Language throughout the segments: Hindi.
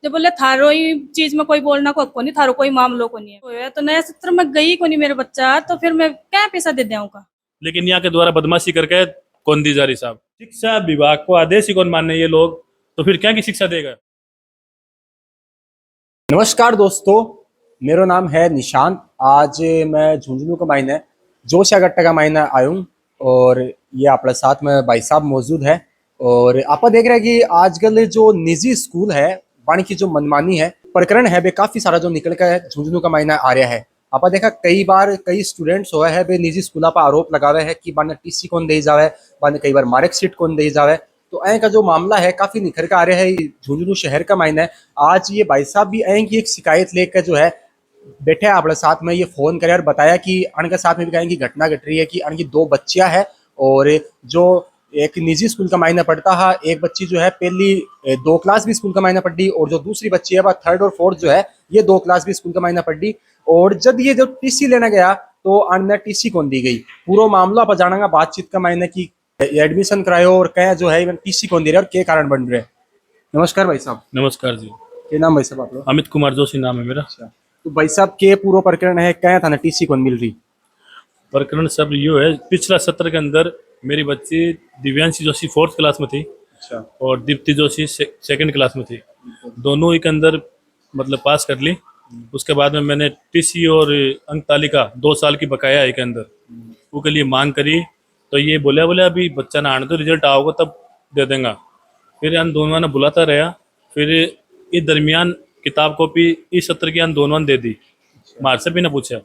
जो बोले थारो ही चीज में कोई बोलना को हक नहीं, थारो कोई मामलो को नहीं है तो नया सत्र में गई को नहीं मेरे बच्चा, तो फिर मैं क्या पैसा दे दूंगा। लेकिन यहाँ के द्वारा बदमाशी करके कौन दी जा रही साहब? शिक्षा विभाग को आदेश ही कौन मानने ये लोग, तो फिर क्या की शिक्षा देगा? नमस्कार दोस्तों, मेरा नाम है निशांत। आज मैं झुंझुनू का मायने जोशियागट्टा का मायने आया हूँ और ये अपने साथ में भाई साहब मौजूद है। और आप देख रहे हैं कि आजकल जो निजी स्कूल है वाणी की जो मनमानी है प्रकरण है वे काफी सारा जो निकल कर झुंझुनू का मायने आ रहा है। आप देखा कई बार कई स्टूडेंट्स हुआ है वे निजी स्कूलों पर आरोप लगावे है कि बाने टीसी कौन दे जावे, बाने कई बार मार्कशीट कौन दे जावे। तो ऐ का जो मामला है काफी निखर का आ रहा है झुंझुनू शहर का मायने। आज ये भाई साहब भी ऐ की एक शिकायत लेकर जो है बैठे अपने साथ में ये फोन करे और बताया कि अनके साथ में भी कहें कि घटना घट रही है कि अनकी दो बच्चियां है और जो एक निजी स्कूल का मायने पढ़ता है, एक बच्ची जो है पहली 2 क्लास भी स्कूल का मायने पढ़ी और जो दूसरी बच्ची है वह 3rd और 4th जो है ये 2 क्लास भी स्कूल का मायने पढ़ी। और जब ये जब टीसी लेने गया तो अन्न टीसी कौन दी गई, पूरा मामला पर जाना बातचीत का मायने की एडमिशन करायो और क्या जो है टीसी कौन दे रहे और क्या कारण बन रहे। नमस्कार भाई साहब। नमस्कार जी। क्या नाम भाई साहब आप लोग? अमित कुमार जोशी नाम है मेरा। अच्छा, तो भाई साहब के पूरा प्रकरण है क्या था ना टीसी कौन मिल रही? प्रकरण सब यो है, पिछला सत्र के अंदर मेरी बच्ची दिव्यांशी जोशी 4th क्लास में थी। अच्छा। और दीप्ति जोशी 2nd क्लास में थी। दोनों ही के अंदर मतलब पास कर ली। उसके बाद में मैंने टीसी और अंक तालिका 2 साल की बकाया है के अंदर वो के लिए मांग करी। तो ये बोले अभी बच्चा ना आने तो रिजल्ट आओगे तब दे देंगे। फिर इन दोनों ने बुलाता रहा। फिर इस दरमियान किताब कॉपी इस सत्र की इन दोनों ने दे दी, मार से भी ना पूछा।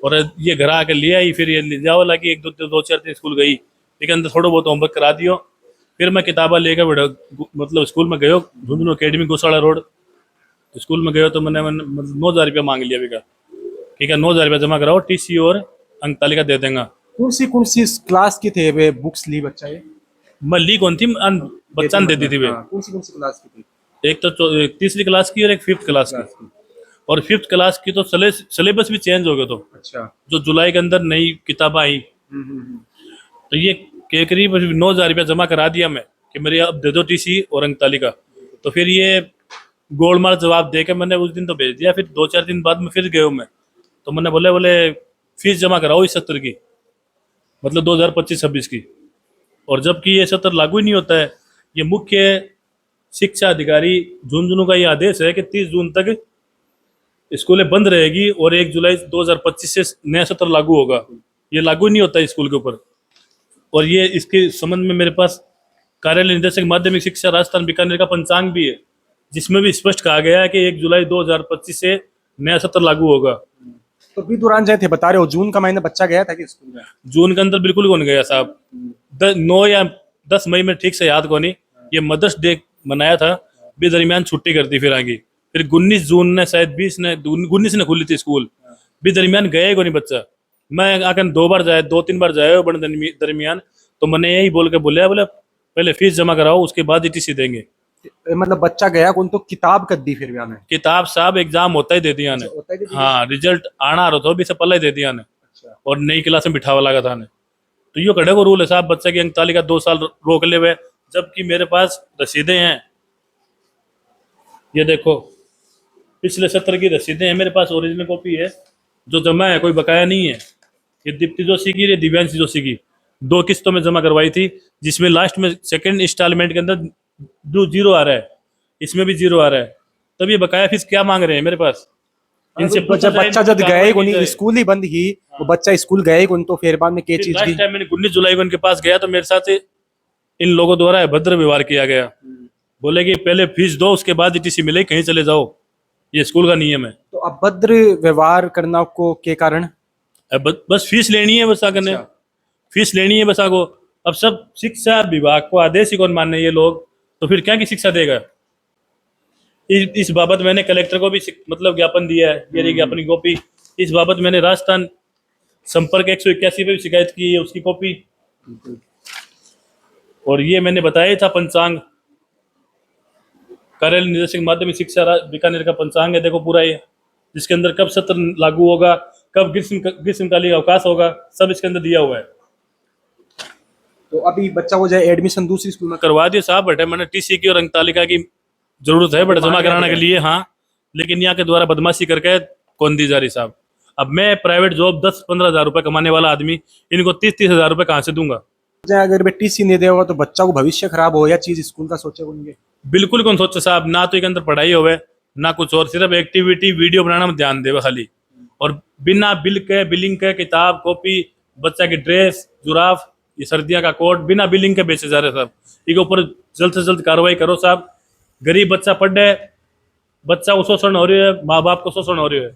और ये घर आके ले आई। फिर ये ले जाओ लगी, एक दो चार दिन स्कूल गई, लेकिन अंदर थोड़ा बहुत होमवर्क करा दियो। फिर मैं किताबा लेकर बैठा, मतलब स्कूल में गयो झुंझुनू अकेडमी गोसाड़ा रोड स्कूल में गयो। तो मैंने 9,000 रुपया मांग लिया। अभी ठीक है, 9,000 रुपया जमा कराओ, टीसी और अंक तालिका दे देंगे। कौन सी क्लास की थे वे बुक्स ली बच्चा ये? मैं ली कौन थी, बच्चा ने दे दी थी वे। कौन सी क्लास की थी? एक तो 3री क्लास की और एक 5th क्लास की। और 5th क्लास की तो सिलेबस भी चेंज हो गया। तो अच्छा। जो जुलाई के अंदर नई किताब आई, तो ये के करीब 9,000 रुपया जमा करा दिया मैं कि मेरे अब दे दो टीसी और अंक तालिका। तो फिर ये गोलमाल जवाब दे के मैंने उस दिन तो भेज दिया। फिर 2-4 दिन बाद में फिर गया मैं, तो मैंने बोले फीस जमा कराओ इस सत्र की, मतलब 2025-26 की। और जबकि ये सत्र लागू ही नहीं होता है। ये मुख्य शिक्षा अधिकारी झुंझुनू का ये आदेश है कि 30 जून तक स्कूलें बंद रहेगी और 1 जुलाई 2025 से नया सत्र लागू होगा। ये लागू नहीं होता है स्कूल के ऊपर। और ये इसके संबंध में मेरे पास कार्यालय निदेशक माध्यमिक शिक्षा राजस्थान बीकानेर का पंचांग भी है, जिसमें भी स्पष्ट कहा गया है कि 1 जुलाई 2025 से नया सत्र लागू होगा। तो भी दौरान जाए थे बता रहे हो जून का महीना बच्चा गया था कि स्कूल में? जून के अंदर बिल्कुल कौन गया साहब। 9 या 10 मई में ठीक से याद को नहीं, ये मदर्स डे मनाया था, भी दरमियान छुट्टी कर दी। फिर आगे फिर 19 जून ने शायद 19 ने खुली थी स्कूल, भी दरमियान गया ही को नहीं बच्चा। मैं आकर 2 बार जाए, 2-3 बार जाए दरमियान। तो मैंने यही बोले पहले फीस जमा कराओ, उसके बाद ही टीसी देंगे। मतलब बच्चा गया कौन तो किताब कर दी फिर भी आने? किताब साहब एग्जाम होता ही दे दिया ने। हाँ, रिजल्ट आना रहा तो भी से पहले ही दे दिया ने। और नई क्लास में बिठावा लगा था ने। तो ये कड़े को रूल है साहब, बच्चे की अंक तालिका 2 साल रोक ले हुए। जबकि मेरे पास रसीदें हैं, ये देखो पिछले सत्र की रसीदें हैं मेरे पास, ओरिजिनल कॉपी है जो जमा है, कोई बकाया नहीं है। ये दीप्ति जोशी की, ये दिव्यांशी जोशी की 2 किस्तों में जमा करवाई थी, जिसमें लास्ट में 2nd इंस्टॉलमेंट के अंदर जो 0 आ रहा है, इसमें भी 0 आ रहा है। तब ये बकाया फीस क्या मांग रहे हैं मेरे पास? इनसे बच्चा जब गया ही कोनी, स्कूल ही बंद ही, वो बच्चा स्कूल गया ही कोनी, तो फिर बाद में क्या चीज की? मैंने 19 जुलाई को इनके पास गया तो मेरे साथ इन लोगों द्वारा अभद्र व्यवहार किया गया। बोले कि पहले फीस दो, उसके बाद टीसी मिले, कहीं चले जाओ, ये स्कूल का नियम है। तो अभद्र व्यवहार करना को के कारण? बस फीस लेनी है, बस आगे फीस लेनी है बस आगो। अब सब शिक्षा विभाग को आदेश ही कौन मानने ये लोग, तो फिर क्या की शिक्षा देगा? इस बाबत मैंने कलेक्टर को भी मतलब ज्ञापन दिया है, ये रही ज्ञापन की कॉपी। इस बाबत मैंने राजस्थान संपर्क 181 पे भी शिकायत की है, उसकी कॉपी। और ये मैंने बताया था पंचांग, कार्यालय निदेशक माध्यमिक शिक्षा बीकानेर का पंचांग है, देखो पूरा ये, जिसके अंदर कब सत्र लागू होगा, कब ग्रीष्मकालीन अवकाश होगा, सब इसके अंदर दिया हुआ है। तो अभी बच्चा हो जाए एडमिशन दूसरी स्कूल में करवा दिया साहब, बैठे मैंने टीसी की और अंक तालिका की जरूरत है बट जमा कराने के लिए, हाँ, लेकिन यहाँ के द्वारा बदमाशी करके कौन दी जा रही साहब। अब मैं प्राइवेट जॉब 10-15 हज़ार रुपये कमाने वाला आदमी इनको 30-30 हज़ार रुपये कहाँ से दूंगा। अगर टीसी नहीं देगा तो बच्चा को भविष्य खराब हो, या चीज स्कूल का सोचे होंगे। बिल्कुल कौन सोचे साहब, ना तो एक अंदर पढ़ाई होवे ना कुछ और, सिर्फ एक्टिविटी वीडियो बनाना में ध्यान देवे खाली, और बिना बिलिंग के किताब कॉपी, बच्चा की ड्रेस जुराफ, ये सर्दियाँ का कोट बिना बिलिंग के बेचे जा रहे साहब। इसके ऊपर जल्द से जल्द कार्रवाई करो साहब। गरीब बच्चा पढ़ रहे, बच्चा को शोषण हो रही है, माँ बाप को शोषण हो रही है।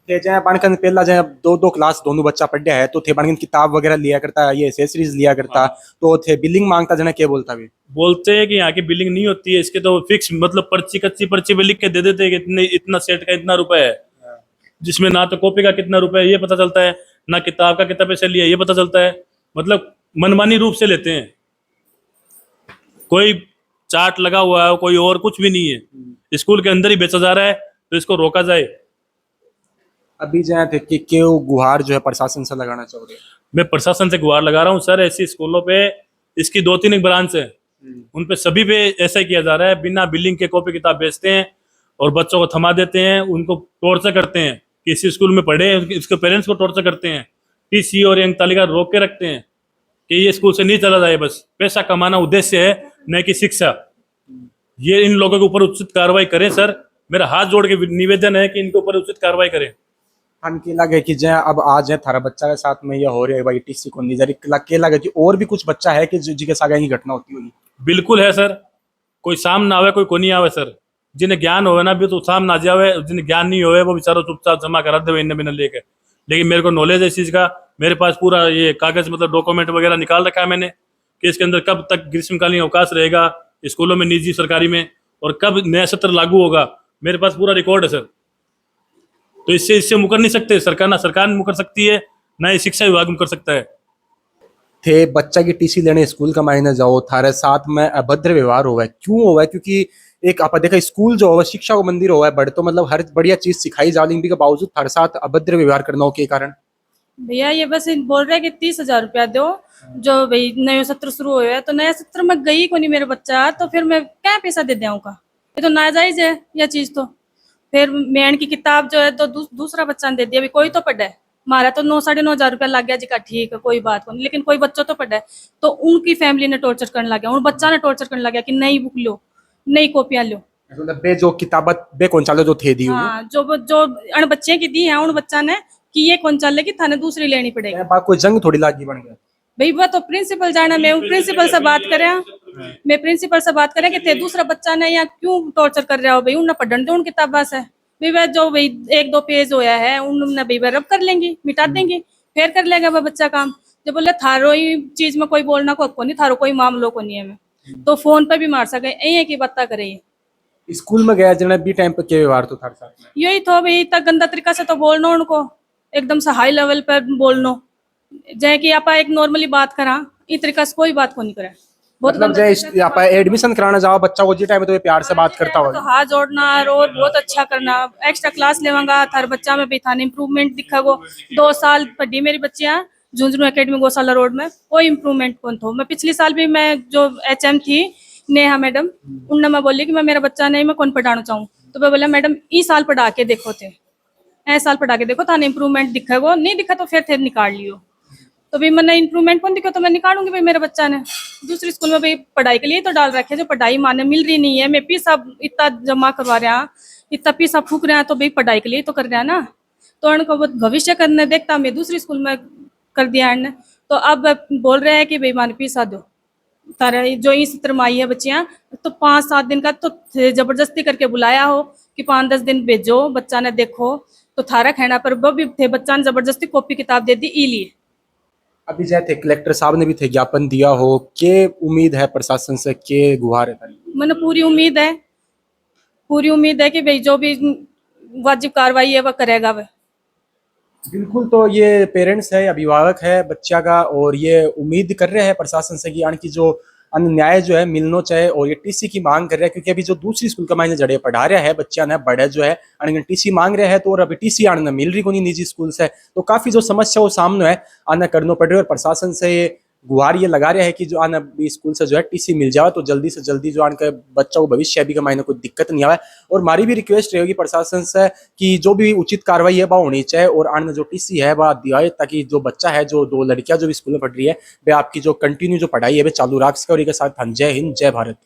थे जाए पानकन पहला जाए 2-2 क्लास दोनों बच्चा पढ़ है तो थे पानकन किताब वगैरह लिया करता, ये एसेसरीज लिया करता, तो थे बिलिंग मांगता जना क्या बोलता भी बोलते हैं कि यहाँ की बिलिंग नहीं होती है, इसके तो फिक्स मतलब पर्ची कच्ची पर्ची पे लिख के दे देते हैं कि इतने इतना सेट का इतना रुपए है, जिसमें ना तो कॉपी का कितना रुपए है ये पता चलता है, ना किताब का कितना पैसा लिया ये पता चलता है। मतलब मनमानी रूप से लेते हैं, कोई चार्ट लगा हुआ है, कोई और कुछ भी नहीं है, स्कूल के अंदर ही बेचा जा रहा है, तो इसको रोका जाए। अभी जाए थे कि क्यों गुहार जो है प्रशासन से लगाना चाह रहे हैं। मैं प्रशासन से गुहार लगा रहा हूँ सर, ऐसी स्कूलों पे इसकी 2-3 ब्रांच है, उन पे सभी पे ऐसा ही किया जा रहा है, बिना बिलिंग के कॉपी किताब बेचते हैं और बच्चों को थमा देते हैं, उनको टॉर्चर करते हैं कि इसी स्कूल में पढ़े, इसके पेरेंट्स को टॉर्चर करते हैं, टीसी और अंक तालिका रोक के रखते हैं कि ये स्कूल से नहीं चला जाए, बस पैसा कमाना उद्देश्य है न कि शिक्षा। ये इन लोगों के ऊपर उचित कार्रवाई करें सर, मेरा हाथ जोड़ के निवेदन है कि इनके ऊपर उचित कार्रवाई करें। के लगे कि जय अब आज है थारा बच्चा के साथ में ये हो रही है भाई टीसी को नहीं जा रही, के लगे कि और भी कुछ बच्चा है कि जिनके साथ की घटना होती होगी। बिल्कुल है सर, कोई सामने आवे कोई नहीं आवे सर, जिन्हें ज्ञान होवे ना भी तो सामने आ जावे, जिन्हें ज्ञान नहीं होवे वो बेचारो चुपचाप जमा करा दे इन्हें बिना लेके। लेकिन मेरे को नॉलेज है इस चीज़ का, मेरे पास पूरा ये कागज मतलब डॉक्यूमेंट वगैरह निकाल रखा है मैंने कि इसके अंदर कब तक ग्रीष्मकालीन अवकाश रहेगा स्कूलों में निजी सरकारी में, और कब नया सत्र लागू होगा, मेरे पास पूरा रिकॉर्ड है सर। तो इससे मुकर नहीं सकते सरकार, ना सरकार मुकर सकती है ना ही शिक्षा विभाग मुकर सकता है। थे बच्चा की टीसी लेने स्कूल का मायने जाओ, थारे साथ में अभद्र व्यवहार हुआ है, क्यों हुआ है? क्योंकि एक आप देखा स्कूल जो है शिक्षा का मंदिर हुआ है, बड़े तो मतलब हर बढ़िया चीज सिखाई जाने के बावजूद थारे साथ अभद्र व्यवहार करना हो के कारण। भैया ये बस बोल रहे हैं कि 30,000 रुपया दो, जो भाई नया सत्र शुरू हुआ है, तो नया सत्र में गई को नहीं मेरे बच्चा, तो फिर मैं क्या पैसा दे दूंगा? ये तो नाजायज है यह चीज। तो फिर मैन की किताब जो है तो दूसरा बच्चा ने दे दिया, अभी कोई तो पढ़ा है, हमारा तो 9-9.5 हज़ार लग गया जी का, ठीक है कोई बात नहीं, लेकिन कोई बच्चों तो पढ़ा है, तो उनकी फैमिली ने टॉर्चर करने लग गया, उन बच्चा ने टॉर्चर करने लग गया कि नई बुक लो, नई कॉपियां लो। मतलब बे जो किताबत बे कौन चालो जो थे दी हाँ, जो अण बच्चे की दी है उन बच्चा ने कि ये कौन चल कि थाने दूसरी लेनी पड़ेगी। बात कोई जंग थोड़ी लागी बन गया भाई वो तो प्रिंसिपल जाना, मैं प्रिंसिपल से बात करें, मैं प्रिंसिपल से बात करें कि ते दूसरा बच्चा ने या क्यों टॉर्चर कर रहा हो, भाई उन्हें पढ़ने दो उन किताबा से, भाई वह जो भाई 1-2 पेज होया है उन्होंने भाई वह रब कर लेंगी, मिटा देंगी, फिर कर लेगा वह बच्चा काम। जब बोले थारो ही चीज में कोई बोलना को नहीं, थारो कोई मामलो को नहीं है, मैं तो फोन पे भी मार सके यही की बात करे। स्कूल में गया जना बी टाइम पे के व्यवहार तो थारे साथ में यही तो भाई, इतना गंदा तरीका से तो बोलना उनको, एकदम से हाई लेवल पर बोलना, जै कि आप एक नॉर्मली बात करा, इस तरीका से कोई बात को नहीं करे। बहुत मतलब जय आप एडमिशन कराना जाओ बच्चा को जी टाइम तो प्यार से बात करता तो होगा, हाथ जोड़ना और बहुत अच्छा करना, एक्स्ट्रा क्लास लेवांगा थार बच्चा में भी थाने इम्प्रूवमेंट दिखागो। 2 साल पढ़ी मेरी बच्चियां झुंझुनू एकेडमी गौशाला रोड में, कोई इम्प्रूवमेंट कौन थो। मैं पिछले साल भी मैं जो HM थी नेहा मैडम, उनने मैं बोली कि मैं मेरा बच्चा नहीं मैं कौन पढ़ाना चाहूँ, तो मैं बोला मैडम इस साल पढ़ा के देखो थे, ऐसा साल पढ़ा के देखो थाने इम्प्रूवमेंट दिखेगो, नहीं दिखा तो फिर निकाल लियो। तो भाई मैंने इम्प्रूवमेंट कौन दिखा तो मैं निकालूंगी भाई, मेरे बच्चा ने दूसरी स्कूल में भाई पढ़ाई के लिए तो डाल रखे, जो पढ़ाई माने मिल रही नहीं है, मैं पैसा इतना जमा करवा रहा, इतना पैसा फूक रहा है, तो भाई पढ़ाई के लिए तो कर रहा है ना, तो उनको भविष्य करने देखता मैं दूसरी स्कूल में कर दिया इन्हें, तो अब बोल रहे हैं कि भाई माने पैसा दो तारा, जो इस सत्र में आई है बच्चियां, तो 5-7 दिन का तो जबरदस्ती करके बुलाया हो कि 5-10 दिन भेजो बच्चा ने देखो, तो थारा कहना पर वो भी थे, बच्चा ने जबरदस्ती कॉपी किताब दे दी ई लिए। अभी जय थे कलेक्टर साहब ने भी थे ज्ञापन दिया हो, के उम्मीद है प्रशासन से, के गुहार है? मैंने पूरी उम्मीद है कि भाई जो भी वाजिब कार्रवाई है वह करेगा वह। बिल्कुल, तो ये पेरेंट्स है अभिभावक है बच्चा का, और ये उम्मीद कर रहे हैं प्रशासन से कि यानी कि जो अन्याय जो है मिलना चाहिए, और ये टीसी की मांग कर रहे हैं, क्योंकि अभी जो दूसरी स्कूल का मायने जड़े पढ़ा रहा है बच्चा ने बड़े जो है टीसी मांग रहे हैं, तो और अभी टीसी आने मिल रही को नहीं निजी स्कूल से, तो काफी जो समस्या वो सामने है आना करना पड़ रही है, और प्रशासन से ये गुहार ये लगा रहे हैं कि जो आन अभी स्कूल से जो है टीसी मिल जाए तो जल्दी से जल्दी जो आन के बच्चों को भविष्य अभी के मायने कोई दिक्कत नहीं आवे। और हमारी भी रिक्वेस्ट रहेगी प्रशासन से कि जो भी उचित कार्रवाई है वह होनी चाहिए और आन जो टीसी है वह दिया, ताकि जो बच्चा है, जो 2 लड़कियां जो भी स्कूल में पढ़ रही है, वे आपकी जो कंटिन्यू जो पढ़ाई है वे चालू रख सके। और इसके साथ हम जय हिंद जय भारत।